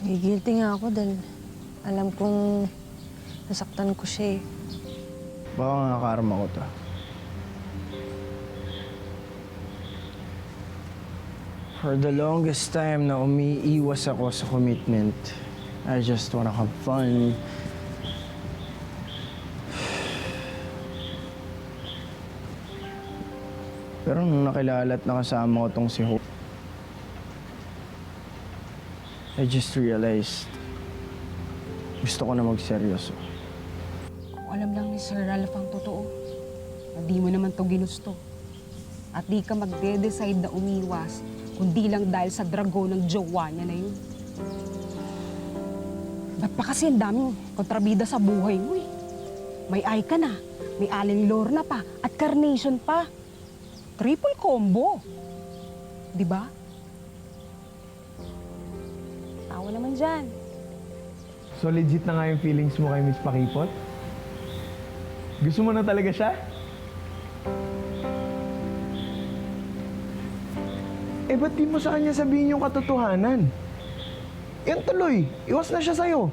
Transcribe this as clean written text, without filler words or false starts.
Nagigilty nga ako dahil alam kong nasaktan ko siya eh. Baka nga karma ko to. For the longest time na umiiwas ako sa commitment, I just wanna have fun. Pero nung nakilala at nakasama ko tong si Hope, I just realized gusto ko na magseryoso. Kung alam lang ni Sir Ralph ang totoo, na di mo naman to ginusto. At di ka magde-decide na umiwas, kundi lang dahil sa drago ng jowa niya na yun. Ba't pa kasi ang daming kontrabida sa buhay mo eh? May Aika na, may Aling Lorna pa, at Carnation pa. Triple combo. Di ba? Tawa naman dyan. So legit na nga yung feelings mo kay Miss Pakipot? Gusto mo na talaga siya? Eh, ba't di mo sa kanya sabihin yung katotohanan? Yan tuloy, iwas na siya sa'yo.